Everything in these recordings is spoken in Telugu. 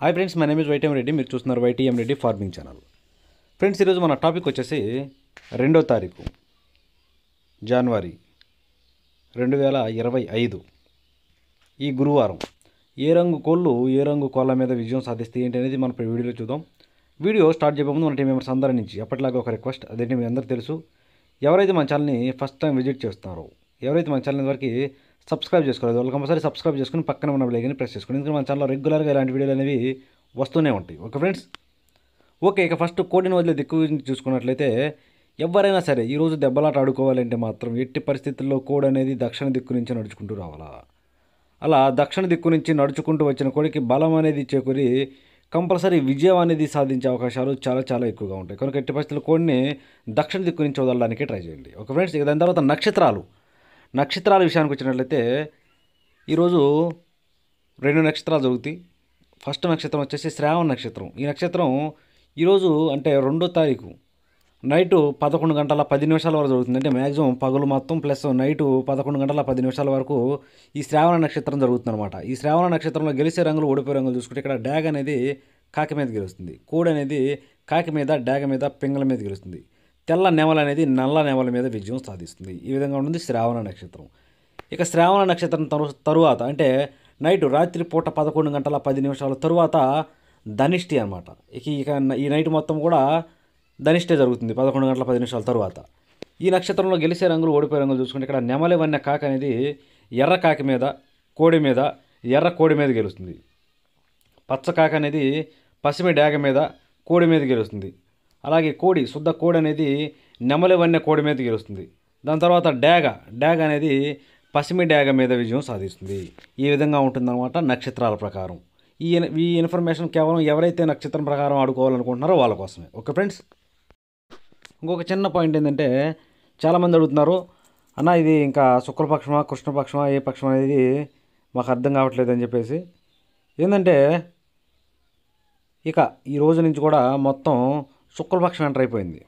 Hi friends, my name is YTM Reddy. మీరు చూస్తున్నారు YTM Reddy farming channel. Friends, ఈరోజు మన టాపిక్ వచ్చేసి 2వ తారీఖు జనవరి 2025 ఈ గురువారం ఏ రంగు కోళ్ళ మీద విజయం సాధిస్తే ఏంటి అనేది మనం ఇప్పుడు వీడియోలో చూద్దాం. వీడియో స్టార్ట్ చేయబోయే ముందు మన టీం మెంబర్స్ అందరి నుంచి ఎప్పటిలాగా ఒక రిక్వెస్ట్. అదేంటి మీ అందరికీ తెలుసు, ఎవరైతే మన ఛానల్ని ఫస్ట్ టైం విజిట్ చేస్తున్నారో, ఎవరైతే మన ఛానల్ వరకు సబ్స్క్రైబ్ చేసుకోలేదు వాళ్ళు కంపల్సరీ సబ్స్క్రైబ్ చేసుకుని పక్కన ఉన్న బెల్ ఐకాన్ని ప్రెస్ చేసుకోండి. ఎందుకంటే మన ఛానల్లో రెగ్యులర్గా ఇలాంటి వీడియోలు అనేవి వస్తూనే ఉంటాయి. Okay friends, okay. ఇక ఫస్ట్ కోడిని వదిలే దిక్కు చూసుకున్నట్లయితే, ఎవరైనా సరే ఈరోజు దెబ్బలాట ఆడుకోవాలంటే మాత్రం ఎట్టి పరిస్థితుల్లో కోడి అనేది దక్షిణ దిక్కు నుంచి నడుచుకుంటూ రావాలా. అలా దక్షిణ దిక్కు నుంచి నడుచుకుంటూ వచ్చిన కోడికి బలం అనేది చేకూరి కంపల్సరీ విజయం అనేది సాధించే అవకాశాలు చాలా చాలా ఎక్కువగా ఉంటాయి. కనుక ఎట్టి పరిస్థితుల్లో కోడిని దక్షిణ దిక్కు నుంచి వదలడానికి ట్రై చేయండి. ఓకే ఫ్రెండ్స్, ఇక దాని తర్వాత నక్షత్రాల విషయానికి వచ్చినట్లయితే ఈరోజు 2 నక్షత్రాలు జరుగుతాయి. ఫస్ట్ నక్షత్రం వచ్చేసి శ్రావణ నక్షత్రం. ఈ నక్షత్రం ఈరోజు అంటే 2వ తారీఖు నైటు 11 గంటల 10 నిమిషాల వరకు జరుగుతుంది. అంటే మ్యాక్సిమం పగలు మొత్తం ప్లస్ నైటు 11 గంటల 10 నిమిషాల వరకు ఈ శ్రావణ నక్షత్రం జరుగుతుంది అనమాట. ఈ శ్రావణ నక్షత్రంలో గెలిచే రంగులు, ఓడిపోయే రంగులు చూసుకుంటే ఇక్కడ డ్యాగ్ అనేది కాకి మీద గెలుస్తుంది, కోడి అనేది కాకి మీద, డ్యాగ మీద, పింగళ మీద గెలుస్తుంది. తెల్ల నెమల అనేది నల్ల నెమల మీద విజయం సాధిస్తుంది. ఈ విధంగా ఉంటుంది శ్రావణ నక్షత్రం. ఇక శ్రావణ నక్షత్రం తరువాత అంటే రాత్రి పూట 11 గంటల 10 నిమిషాల తరువాత ధనిష్టి అనమాట. ఇక ఈ నైట్ మొత్తం కూడా ధనిష్టే జరుగుతుంది 11 గంటల 10 నిమిషాల తరువాత. ఈ నక్షత్రంలో గెలిచే రంగులు, ఓడిపోయే రంగులు చూసుకుంటే ఇక్కడ నెమలి వన్య కాకి అనేది ఎర్ర కాకి మీద, కోడి మీద, ఎర్ర కోడి మీద గెలుస్తుంది. పచ్చ కాకి అనేది పసిమి డ్యాగ మీద, కోడి మీద గెలుస్తుంది. అలాగే శుద్ధ కోడి అనేది నెమలి వన్య కోడి మీద గెలుస్తుంది. దాని తర్వాత డ్యాగ అనేది పసిమి డ్యాగ మీద విజయం సాధిస్తుంది. ఈ విధంగా ఉంటుందన్నమాట నక్షత్రాల ప్రకారం. ఈ ఇన్ఫర్మేషన్ కేవలం ఎవరైతే నక్షత్రం ప్రకారం ఆడుకోవాలనుకుంటున్నారో వాళ్ళ కోసమే. ఓకే ఫ్రెండ్స్, ఇంకొక చిన్న పాయింట్ ఏంటంటే, చాలామంది అడుగుతున్నారు, అన్న ఇది ఇంకా శుక్లపక్షమా, కృష్ణపక్షమా, ఏ పక్షం అనేది మాకు అర్థం కావట్లేదు అని చెప్పేసి. ఏంటంటే ఇక ఈ రోజు నుంచి కూడా మొత్తం శుక్లపక్షం ఎంటర్ అయిపోయింది.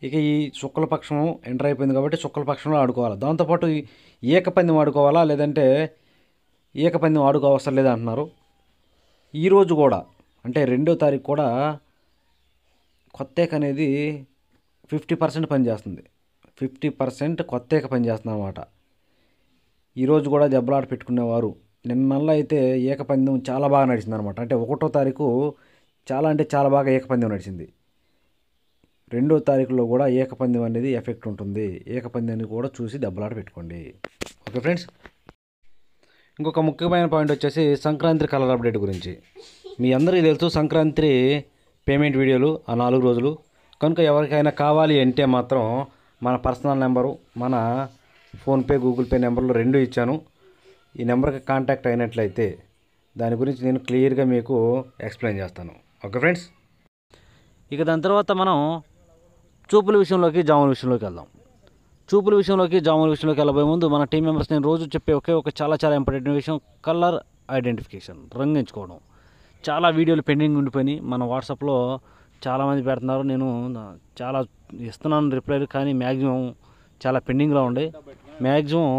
ఇక ఈ శుక్లపక్షం ఎంటర్ అయిపోయింది కాబట్టి శుక్లపక్షంలో ఆడుకోవాలి. దాంతోపాటు ఏకపందెం ఆడుకోవాలా, లేదంటే ఏకపందెం ఆడుకోవసరం లేదా అంటున్నారు. ఈరోజు కూడా అంటే 2వ తారీఖు కూడా కొత్తేక అనేది 50% పనిచేస్తుంది. 50% కొత్తేక పనిచేస్తుంది అన్నమాట. ఈరోజు కూడా దెబ్బలాట పెట్టుకునేవారు. నిన్నల్లా అయితే ఏకపందెం చాలా బాగా నడిచింది అనమాట. అంటే 1వ తారీఖు చాలా బాగా ఏకపందెం నడిచింది. 2వ తారీఖులో కూడా ఏకపందెం అనేది ఎఫెక్ట్ ఉంటుంది. ఏకపందెంని కూడా చూసి దెబ్బలాట పెట్టుకోండి. ఓకే ఫ్రెండ్స్, ఇంకొక ముఖ్యమైన పాయింట్ వచ్చేసి సంక్రాంతి కలర్ అప్డేట్ గురించి. మీ అందరికీ తెలుసు, సంక్రాంతి పేమెంట్ వీడియోలు ఆ 4 రోజులు. కనుక ఎవరికైనా కావాలి అంటే మాత్రం మన పర్సనల్ నెంబరు, మన ఫోన్పే, గూగుల్ పే నెంబర్లు 2 ఇచ్చాను. ఈ నెంబర్కి కాంటాక్ట్ అయినట్లయితే దాని గురించి నేను క్లియర్గా మీకు ఎక్స్ప్లెయిన్ చేస్తాను. ఓకే ఫ్రెండ్స్, ఇక దాని తర్వాత మనం చూపుల విషయంలోకి, జాముల విషయంలోకి వెళ్దాం. చూపుల విషయంలోకి, జాముల విషయంలోకి వెళ్ళబోయే ముందు మన టీం మెంబర్స్ నేను రోజు చెప్పే ఒక చాలా ఇంపార్టెంట్ విషయం, కలర్ ఐడెంటిఫికేషన్, రంగు ఎంచుకోవడం. చాలా వీడియోలు పెండింగ్ ఉండిపోయినాయి. మన వాట్సాప్లో చాలామంది పెడుతున్నారు, నేను చాలా ఇస్తున్నాను రిప్లైలు, కానీ మ్యాక్సిమం చాలా పెండింగ్లో ఉండే. మ్యాక్సిమం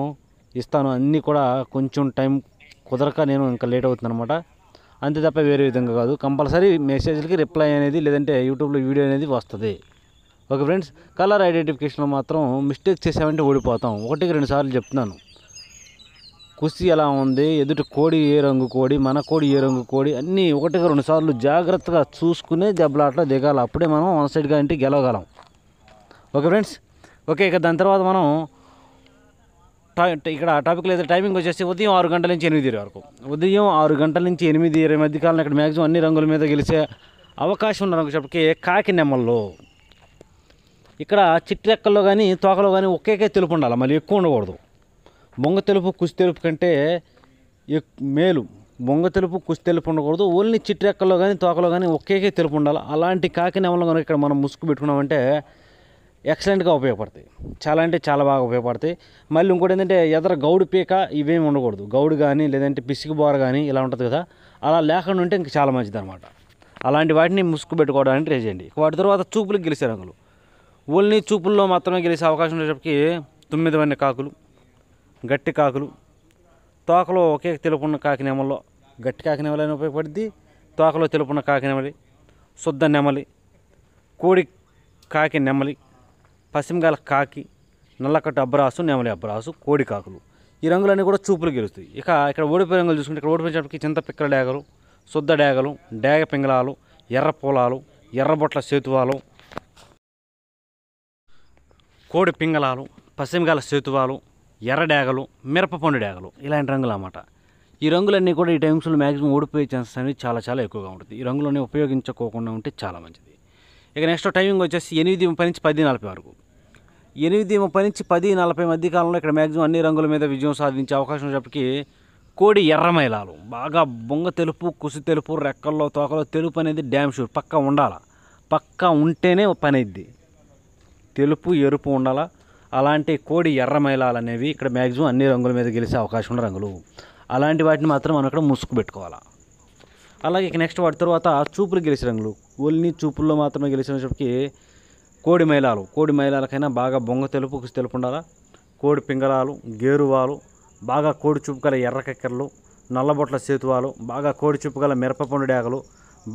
ఇస్తాను, అన్నీ కూడా కొంచెం టైం కుదరక నేను ఇంకా లేట్ అవుతుంది అనమాట. అంతే తప్ప వేరే విధంగా కాదు. కంపల్సరీ మెసేజ్లకి రిప్లై అనేది, లేదంటే యూట్యూబ్లో వీడియో అనేది వస్తుంది. ఓకే ఫ్రెండ్స్, కలర్ ఐడెంటిఫికేషన్లో మాత్రం మిస్టేక్ చేసామంటే ఓడిపోతాం. 1-2 సార్లు చెప్తున్నాను. కుస్తీ ఎలా ఉంది, ఎదుటి కోడి ఏ రంగు కోడి, మన కోడి ఏ రంగు కోడి, అన్నీ 1-2 సార్లు జాగ్రత్తగా చూసుకునే దెబ్బలాట్లో దిగాలి. అప్పుడే మనం వన్ సైడ్గా అంటే గెలవగలం. Okay friends, okay. ఇక దాని తర్వాత మనం ఇక్కడ టాపిక్లో అయితే టైమింగ్ వచ్చేసి ఉదయం 6 గంటల నుంచి 8 వరకు. ఉదయం 6 గంటల నుంచి 8 మధ్యకాలంలో ఇక్కడ మ్యాక్సిమం అన్ని రంగుల మీద గెలిచే అవకాశం ఉన్న రంగు కాకి నెమల్లో. ఇక్కడ చిట్రెక్కల్లో కానీ తోకలో కానీ ఒకే తెలుపు ఉండాలి, మళ్ళీ ఎక్కువ ఉండకూడదు. బొంగ తెలుపు, కుసి తెలుపు కంటే మేలు. బొంగ తెలుపు, కుసి తెలుపు ఉండకూడదు. ఓన్లీ చిట్రెక్కల్లో కానీ తోకలో కానీ ఒకే తెలుపు ఉండాలి. అలాంటి కాకి నెమల్లో కనుక ఇక్కడ మనం ముసుగు పెట్టుకున్నామంటే ఎక్సలెంట్గా ఉపయోగపడతాయి. చాలా బాగా ఉపయోగపడతాయి. మళ్ళీ ఇంకోటి ఏంటంటే, ఎదర గౌడు పీక ఇవేమి ఉండకూడదు. గౌడు కానీ, లేదంటే పిసికి బోర కానీ ఇలా ఉంటుంది కదా, అలా లేకుండా ఉంటే ఇంకా చాలా మంచిది అనమాట. అలాంటి వాటిని ముసుగు పెట్టుకోవడానికి ట్రై చేయండి. వాటి తర్వాత చూపులకు గెలిచే రంగులు, ఓన్లీ చూపుల్లో మాత్రమే గెలిచే అవకాశం ఉండేటప్పటికి 9 వన్య కాకులు, గట్టి కాకులు, తోకలో ఒకే తెలుపున్న కాకి నెమల్లో గట్టి కాకి నెమలైనా ఉపయోగపడుద్ది, తోకలో తెలుపున్న కాకి నెమలి, శుద్ధ నెమలి, కోడి కాకి నెమలి, పశ్చిమగాల కాకి, నల్లకట్టు అబ్బరాసు, నెమలి అబ్బరాసు, కోడి కాకులు. ఈ రంగులన్నీ కూడా చూపులు గెలుస్తాయి. ఇక ఇక్కడ ఓడిపోయే రంగులు చూసుకుంటే ఇక్కడ ఓడిపోయేటప్పటికి చింత పిక్కల డేగలు, శుద్ధ డేగలు, డేగ పింగళాలు, ఎర్ర పూలాలు, ఎర్రబొట్ల సేతువాలు, కోడి పింగళాలు, పశ్చిమగాల సేతువాలు, ఎర్ర డేగలు, మిరపపండు డేగలు, ఇలాంటి రంగులు అన్నమాట. ఈ రంగులన్నీ కూడా ఈ టైమ్స్లో మ్యాక్సిమం ఓడిపోయే ఛాన్సెస్ అనేవి చాలా చాలా ఎక్కువగా ఉంటుంది. ఈ రంగులన్నీ ఉపయోగించుకోకుండా ఉంటే చాలా మంచిది. ఇక నెక్స్ట్ టైమింగ్ వచ్చేసి 8:30 నుంచి 10:40 వరకు. 8:30 నుంచి 10:40 మధ్య కాలంలో ఇక్కడ మ్యాక్సిమం అన్ని రంగుల మీద విజయం సాధించే అవకాశం ఉన్నప్పటికీ కోడి ఎర్రమైలాలు బాగా బొంగ తెలుపు, కుసి తెలుపు, రెక్కల్లో తోకలో తెలుపు అనేది డ్యామ్ షూర్ పక్కా ఉండాలా. పక్కా ఉంటేనే పని అయింది. తెలుపు ఎరుపు ఉండాలా. అలాంటి కోడి ఎర్రమైలాలు అనేవి ఇక్కడ మ్యాక్సిమం అన్ని రంగుల మీద గెలిచే అవకాశం ఉన్న రంగులు. అలాంటి వాటిని మాత్రం మనం ఇక్కడ ముసుగు పెట్టుకోవాలా. అలాగే ఇక నెక్స్ట్ వాటి తర్వాత చూపులు గెలిచే రంగులు, ఓన్లీ చూపుల్లో మాత్రమే గెలిచినప్పటికీ కోడి మైలాలు. కోడి మైలాలకైనా బాగా బొంగ తెలుపు, కుసి తెలుపు ఉండాలా. కోడి పింగళాలు, గేరువాలు, బాగా కోడి చూపు గల ఎర్ర కక్కెరలు, నల్లబొట్ల సేతువాలు, బాగా కోడి చూపు గల మిరపపండు డేగలు,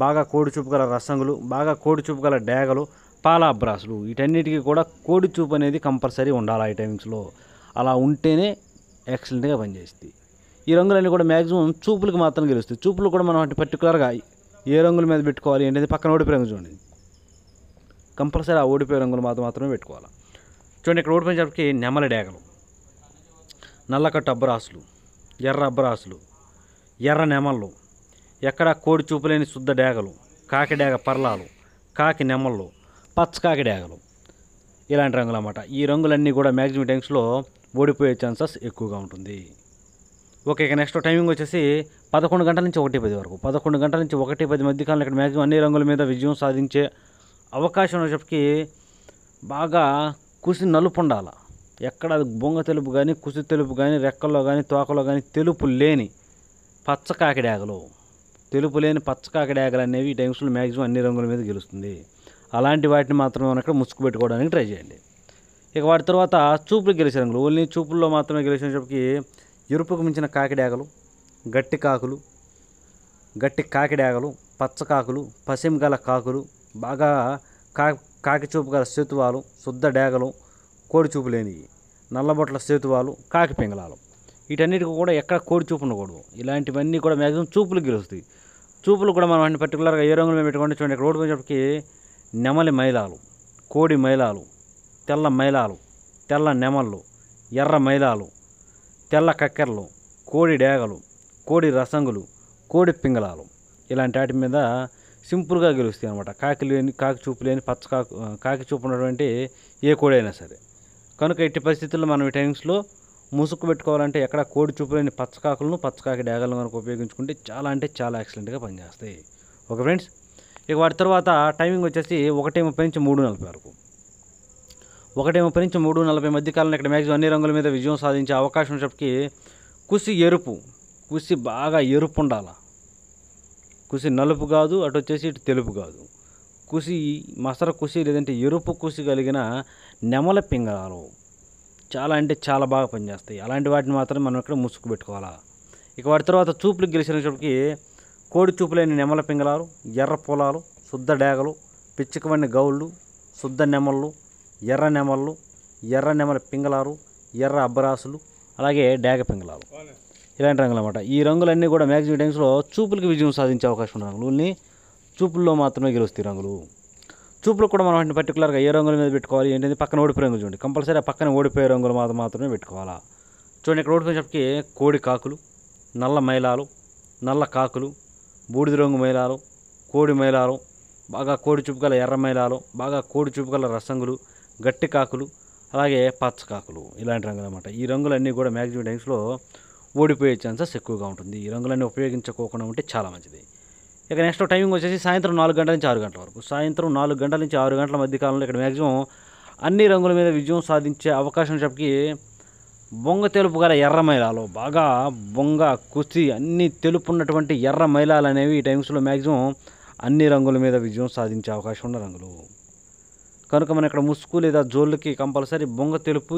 బాగా కోడి చూపు గల రసంగులు, బాగా కోడి చూపు గల డేగలు, పాల అబ్రాసులు. వీటన్నిటికీ కూడా కోడి చూపు అనేది కంపల్సరీ ఉండాలి ఈ టైమింగ్స్లో. అలా ఉంటేనే ఎక్సలెంట్గా పనిచేస్తుంది. ఈ రంగులన్నీ కూడా మ్యాక్సిమం చూపులకు మాత్రం గెలుస్తాయి. చూపులు కూడా మనం అంటే పర్టికులర్గా ఏ రంగుల మీద పెట్టుకోవాలి ఏంటంటే పక్కన ఓడిపోయే రంగు చూడండి. కంపల్సరీ ఆ ఓడిపోయే రంగులు మాత్రమే పెట్టుకోవాలి. చూడండి ఇక్కడ ఓడిపోయినప్పటికీ నెమలి డేగలు, నల్లకట్టు అబ్బరాసులు, ఎర్ర అబ్బరాసులు, ఎర్ర నెమళ్ళు, ఎక్కడ కోడి చూపులేని శుద్ధ డేగలు, కాకి డేగ పర్లాలు, కాకి నెమళ్ళు, పచ్చకాకి డేగలు, ఇలాంటి రంగులు అన్నమాట. ఈ రంగులన్నీ కూడా మ్యాక్సిమం టైమ్స్లో ఓడిపోయే ఛాన్సెస్ ఎక్కువగా ఉంటుంది. ఓకే, ఇక నెక్స్ట్ టైమింగ్ వచ్చేసి 11 గంటల నుంచి 1:10 వరకు. 11 గంటల నుంచి 1:10 మధ్య కాలంలో ఇక్కడ మ్యాక్సిమం అన్ని రంగుల మీద విజయం సాధించే అవకాశం వచ్చేప్పటికి బాగా కుసి నలుపు ఉండాలి. ఎక్కడ అది బొంగ తెలుపు కానీ, కుసి తెలుపు కానీ, రెక్కల్లో కానీ, తోకలో కానీ తెలుపు లేని పచ్చకాకి డేగలు, తెలుపు లేని పచ్చకాకి డేగలు అనేవి ఈ టైమ్స్లో మ్యాక్సిమం అన్ని రంగుల మీద గెలుస్తుంది. అలాంటి వాటిని మాత్రమే మనం ఇక్కడ ముసుగు పెట్టుకోవడానికి ట్రై చేయండి. ఇక వాటి తర్వాత చూపులు గెలిచే రంగులు, ఓన్లీ చూపుల్లో మాత్రమే గెలిచినప్పటికీ ఎరుపుకు మించిన కాకి డేగలు, గట్టి కాకులు, గట్టి కాకి డేగలు, పచ్చకాకులు, పసిమిగల కాకులు, బాగా కాకి చూపు గల సేతువాలు, శుద్ధ డేగలు, కోడి చూపు లేనివి, నల్లబొట్ల సేతువాలు, కాకి పింగళాలు. వీటన్నిటికీ కూడా ఎక్కడ కోడి చూపు ఉండకూడదు. ఇలాంటివన్నీ కూడా మ్యాక్సిమం చూపులు గెలుస్తాయి. చూపులు కూడా మనం అన్ని పర్టికులర్గా ఏ రంగుల మీద పెట్టుకోండి. చూడండి ఇక్కడ ఓడిపోయేటప్పటికి నెమలి మైలాలు, కోడి మైలాలు, తెల్ల మైలాలు, తెల్ల నెమళ్ళు, ఎర్ర మైలాలు, తెల్ల కక్కెరలు, కోడి డేగలు, కోడి రసంగులు, కోడి పింగళాలు, ఇలాంటి వాటి మీద సింపుల్గా గెలుస్తాయి అన్నమాట. కాకి చూపు లేని కాకి చూపు ఉన్నటువంటి ఏ కోడి అయినా సరే. కనుక ఎట్టి పరిస్థితుల్లో మనం ఈ టైమ్స్లో ముసుగు పెట్టుకోవాలంటే ఎక్కడ కోడి చూపు లేని పచ్చకాకులను, పచ్చకాకి డేగలను కనుక ఉపయోగించుకుంటే చాలా అంటే చాలా ఎక్సలెంట్గా పనిచేస్తాయి. ఓకే ఫ్రెండ్స్, ఇక వాటి తర్వాత టైమింగ్ వచ్చేసి 1:30 నుంచి 3:40 వరకు. 1:30 నుంచి 3:40 మధ్య కాలంలో ఇక్కడ మ్యాక్సిమం అన్ని రంగుల మీద విజయం సాధించే అవకాశం ఉన్నప్పటికీ కుసి ఎరుపు, కుసి బాగా ఎరుపు ఉండాలి. కుసి నలుపు కాదు, అటు వచ్చేసి ఇటు తెలుపు కాదు. కుసి మసర కుసి లేదంటే ఎరుపు కుసి కలిగిన నెమల పింగళాలు చాలా అంటే చాలా బాగా పనిచేస్తాయి. అలాంటి వాటిని మాత్రం మనం ఇక్కడ ముసుగు పెట్టుకోవాలా. ఇక వాటి తర్వాత చూపులకు గెలిచినప్పటికీ కోడి చూపులేని నెమల పింగళాలు, ఎర్ర పొలాలు, శుద్ధ డేగలు, పిచ్చికవన్ని గౌళ్ళు, శుద్ధ నెమళ్ళు, ఎర్ర నెమళ్ళు, ఎర్ర నెమల పింగళాలు, ఎర్ర అబ్బరాసులు, అలాగే డేగ పింగళాలు, ఇలాంటి రంగులు అన్నమాట. ఈ రంగులన్నీ కూడా మ్యాక్సిమం టైమ్స్లో చూపులకు విజయం సాధించే అవకాశం ఉన్న రంగులు. చూపుల్లో మాత్రమే గెలుస్తాయి రంగులు. చూపులు కూడా మనం వాటిని పర్టికులర్గా ఏ రంగుల మీద పెట్టుకోవాలి ఏంటంటే పక్కన ఓడిపోయే రంగులు చూడండి. కంపల్సరీ ఆ పక్కన ఓడిపోయే రంగులు మాత్రమే పెట్టుకోవాలా. చూడండి ఇక్కడ ఓడిపోయేటప్పటికి కోడి కాకులు, నల్ల మైలాలు, నల్ల కాకులు, బూడిద రంగు మైలాలు, కోడి మైలాలు, బాగా కోడి చూపు గల ఎర్ర మైలాలు, బాగా కోడి చూపు గల రసంగులు, గట్టి కాకులు, అలాగే పచ్చకాకులు, ఇలాంటి రంగులు అన్నమాట. ఈ రంగులన్నీ కూడా మ్యాక్సిమం టైమ్స్లో ఓడిపోయే ఛాన్సెస్ ఎక్కువగా ఉంటుంది. ఈ రంగులన్నీ ఉపయోగించుకోకుండా ఉంటే చాలా మంచిది. ఇక నెక్స్ట్ టైమింగ్ వచ్చేసి సాయంత్రం 4 గంటల నుంచి 6 గంటల వరకు. సాయంత్రం 4 గంటల నుంచి 6 గంటల మధ్య కాలంలో ఇక్కడ మ్యాక్సిమం అన్ని రంగుల మీద విజయం సాధించే అవకాశం చెప్పి బొంగ తెలుపు గల ఎర్ర మైలాలు, బాగా బొంగ కుసి అన్ని తెలుపు ఉన్నటువంటి ఎర్ర మైలాలు అనేవి ఈ టైమ్స్లో మ్యాక్సిమం అన్ని రంగుల మీద విజయం సాధించే అవకాశం ఉన్న రంగులు. కనుక మనం ఇక్కడ ముసుగు లేదా జోళ్ళకి కంపల్సరీ బొంగ తెలుపు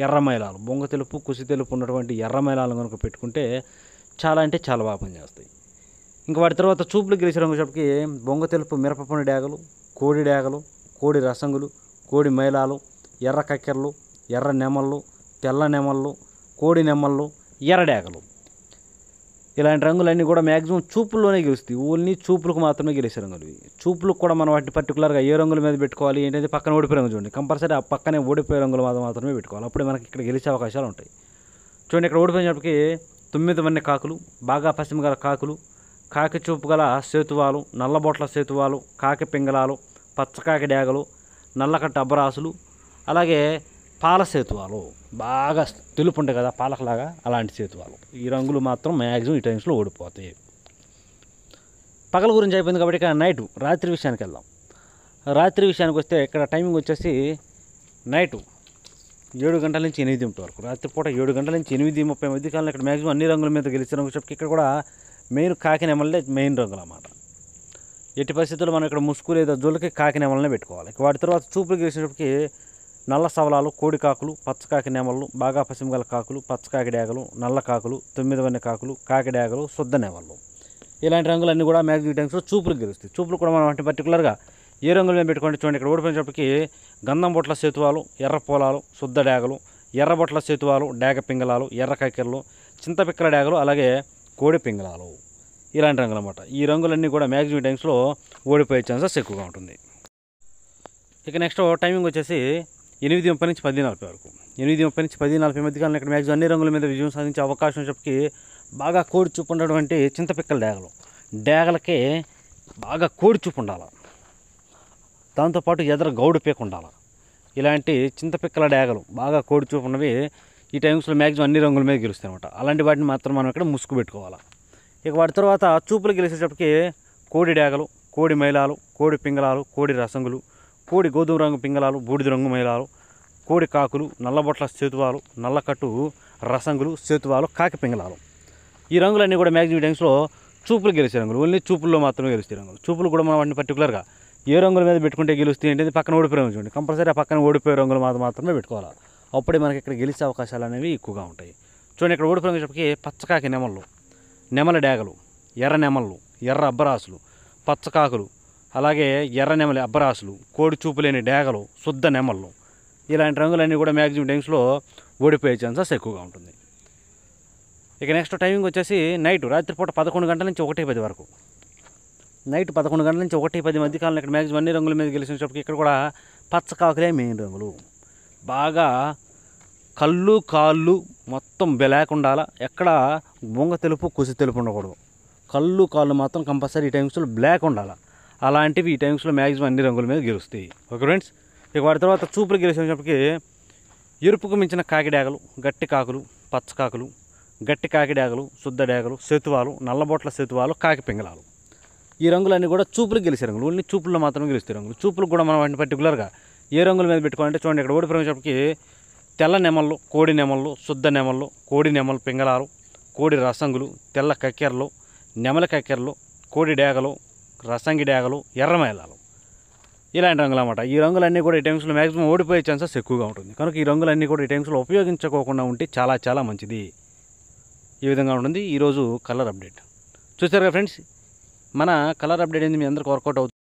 ఎర్ర మైలాలు, బొంగ తెలుపు కుసి తెలుపు ఉన్నటువంటి ఎర్ర మైలాలను కనుక పెట్టుకుంటే చాలా అంటే చాలా బాగా పనిచేస్తాయి. ఇంకా వాటి తర్వాత చూపులు గెలిచే రంగు వచ్చేటప్పటికి బొంగ తెలుపు మిరపపొని డేగలు, కోడి డేగలు, కోడి రసంగులు, కోడి మైలాలు, ఎర్ర కక్కెరలు, ఎర్ర నెమళ్ళు, తెల్ల నెమళ్ళు, కోడి నెమళ్ళు, ఎర్ర డేగలు. ఇలాంటి రంగులన్నీ కూడా మ్యాక్సిమం చూపుల్లోనే గెలుస్తాయి. ఓన్లీ చూపులకు మాత్రమే గెలిచే రంగులు ఇవి. చూపులకు కూడా మనం వాటిని పర్టికులర్గా ఏ రంగుల మీద పెట్టుకోవాలి ఏంటంటే పక్కన ఓడిపోయే రంగు చూడండి, కంపల్సరీ ఆ పక్కనే ఓడిపోయే రంగుల మీద మాత్రమే పెట్టుకోవాలి. అప్పుడే మనకి ఇక్కడ గెలిచే అవకాశాలు ఉంటాయి. చూడండి, ఇక్కడ ఓడిపోయినప్పటికీ 9 వన్నె కాకులు, బాగా పశ్చిమ గల కాకులు, కాకి చూపు గల సేతువాలు, నల్లబొట్ల సేతువాలు, కాకి పింగళాలు, పచ్చకాకి డేగలు, నల్లకట్ట అబ్బరాసులు, అలాగే పాల సేతువాలు, బాగా తెలుపు ఉంటాయి కదా పాలకలాగా, అలాంటి సేతువాలు. ఈ రంగులు మాత్రం మ్యాక్సిమం ఈ టైమ్స్లో ఓడిపోతాయి. పగల గురించి అయిపోయింది కాబట్టి ఇక నైటు రాత్రి విషయానికి వెళ్దాం. రాత్రి విషయానికి వస్తే ఇక్కడ టైమింగ్ వచ్చేసి నైటు 7 గంటల నుంచి 8 వరకు, రాత్రిపూట 7 గంటల నుంచి 8:30 మధ్య కాలంలో ఇక్కడ మ్యాక్సిమం అన్ని రంగుల మీద గెలిచే రంగు చెప్పి ఇక్కడ కూడా మెయిన్ కాకి నెమలే మెయిన్ రంగులు అన్నమాట. ఎట్టి పరిస్థితుల్లో మనం ఇక్కడ ముసుగు లేదా జోలికి కాకి నెమలనే పెట్టుకోవాలి. వాటి తర్వాత చూపులు గెలిచేటప్పటికి నల్ల సవలాలు, కోడి కాకులు, పచ్చకాకి నెమళ్ళు, బాగా పశ్చిమగల కాకులు, పచ్చకాకి డేగలు, నల్ల కాకులు, 9 వన్నె కాకులు, కాకి డేగలు, శుద్ధ నెమళ్ళు. ఇలాంటి రంగులన్నీ కూడా మ్యాక్సిమం టైమ్స్లో చూపులు గెలుస్తాయి. చూపులు కూడా మనం వాటిని పర్టికులర్గా ఏ రంగుల మీద పెట్టుకోండి. చూడండి, ఇక్కడ ఓడిపోయినప్పటికీ గంధం బొట్ల సేతువాలు, ఎర్ర పొలాలు, శుద్ధ డేగలు, ఎర్ర బొట్ల సేతువాలు, డేగ పింగళాలు, ఎర్ర కక్కెరలు, చింతపిక్కల డేగలు, అలాగే కోడి పింగళాలు. ఇలాంటి రంగులు అన్నమాట. ఈ రంగులన్నీ కూడా మ్యాక్సిమం టైమ్స్లో ఓడిపోయే ఛాన్సెస్ ఎక్కువగా ఉంటుంది. ఇక నెక్స్ట్ టైమింగ్ వచ్చేసి 8:30 నుంచి 10:40 వరకు. 8:30 నుంచి 10:40 మధ్య కాలంలో ఇక్కడ మ్యాక్సిమం అన్ని రంగుల మీద విజయం సాధించే అవకాశం చెప్పి బాగా కోడి చూపు ఉన్నటువంటి చింతపిక్కల డేగలు. డేగలకి బాగా కోడి చూపు ఉండాలి, దాంతోపాటు ఎదర గౌడు పీక ఉండాలి. ఇలాంటి చింతపిక్కల డేగలు బాగా కోడి చూపు ఉన్నవి ఈ టైమ్స్లో మ్యాక్సిమం అన్ని రంగుల మీద గెలుస్తాయి అనమాట. అలాంటి వాటిని మాత్రం మనం ఇక్కడ ముసుగు పెట్టుకోవాలి. ఇక వాటి తర్వాత చూపులు గెలిచేటప్పటికి కోడి డేగలు, కోడి మైలాలు, కోడి పింగళాలు, కోడి రసంగులు, కోడి గోధుమ రంగు పింగళాలు, బూడిద రంగు మైలాలు, కోడి కాకులు, నల్లబొట్ల సేతువాలు, నల్లకట్టు రసంగులు, సేతువాలు, కాకి పింగళాలు. ఈ రంగులన్నీ కూడా మ్యాక్సిమం టైమ్స్లో చూపులు గెలిచే రంగులు. ఓన్లీ చూపుల్లో మాత్రమే గెలుస్తాయి రంగులు. చూపులు కూడా మనం వాటిని పర్టికులర్గా ఏ రంగుల మీద పెట్టుకుంటే గెలుస్తాయి ఏంటంటే పక్కన ఓడిపోయే రంగు చూడండి, కంపల్సరీ ఆ పక్కన ఓడిపోయే రంగులు మాత్రమే పెట్టుకోవాలి. అప్పుడే మనకి ఇక్కడ గెలిచే అవకాశాలు అనేవి ఎక్కువగా ఉంటాయి. చూడండి, ఇక్కడ ఓడిపోయే రంగు పచ్చకాకి నెమళ్ళు, నెమల డేగలు, ఎర్ర నెమళ్ళు, ఎర్ర అబ్బరాసులు, పచ్చకాకులు, అలాగే ఎర్ర నెమలి అబ్బరాసులు, కోడి చూపు లేని డేగలు, శుద్ధ నెమళ్ళు. ఇలాంటి రంగులన్నీ కూడా మ్యాక్సిమం టైమ్స్లో ఓడిపోయే ఛాన్సెస్ ఎక్కువగా ఉంటుంది. ఇక నెక్స్ట్ టైమింగ్ వచ్చేసి నైట్ రాత్రిపూట 11 గంటల నుంచి 1:10 వరకు. నైట్ 11 గంటల నుంచి 1:10 మధ్య కాలంలో ఇక్కడ మ్యాక్సిమం అన్ని రంగుల మీద గెలిచినప్పటికీ ఇక్కడ కూడా పచ్చకాకులే మెయిన్ రంగులు. బాగా కళ్ళు కాళ్ళు మొత్తం బ్లాక్ ఉండాలా, ఎక్కడ బొంగ తెలుపు కుసి తెలుపు ఉండకూడదు. కళ్ళు కాళ్ళు మాత్రం కంపల్సరీ ఈ టైమ్స్లో బ్లాక్ ఉండాలి. అలాంటివి ఈ టైమ్స్లో మ్యాక్సిమం అన్ని రంగుల మీద గెలుస్తాయి. ఓకే ఫ్రెండ్స్, ఇక వాటి తర్వాత చూపులు గెలిచేటప్పటికి ఎరుపుకు మించిన కాకి డేగలు, గట్టి కాకులు, పచ్చకాకులు, గట్టి కాకి డేగలు, శుద్ధ డేగలు, సేతువాలు, నల్లబొట్ల సేతువాలు, కాకి పింగళాలు. ఈ రంగులన్నీ కూడా చూపులు గెలిచే రంగులు. ఓన్లీ చూపుల్లో మాత్రమే గెలుస్తాయి రంగులు. చూపులు కూడా మనం వాటిని పర్టికులర్గా ఏ రంగుల మీద పెట్టుకోవాలంటే చూడండి, ఇక్కడ ఓడిపోయినప్పటికి తెల్ల నెమళ్ళు, కోడి నెమళ్ళు, శుద్ధ నెమళ్ళు, కోడి నెమలు పింగళాలు, కోడి రసంగులు, తెల్ల కక్కెరలు, నెమల కక్కెరలు, కోడి డేగలు, రసంగి డేగలు, ఎర్రమైలాలు. ఇలాంటి రంగులు అన్నమాట. ఈ రంగులన్నీ కూడా ఈ టైమ్స్లో మ్యాక్సిమం ఓడిపోయే ఛాన్సెస్ ఎక్కువగా ఉంటుంది. కనుక ఈ రంగులన్నీ కూడా ఈ టైమ్స్లో ఉపయోగించుకోకుండా ఉంటే చాలా చాలా మంచిది. ఈ విధంగా ఉంటుంది ఈరోజు కలర్ అప్డేట్. చూసారుగా ఫ్రెండ్స్, మన కలర్ అప్డేట్ ఏంది మీ అందరికీ వర్కౌట్ అవుతుంది.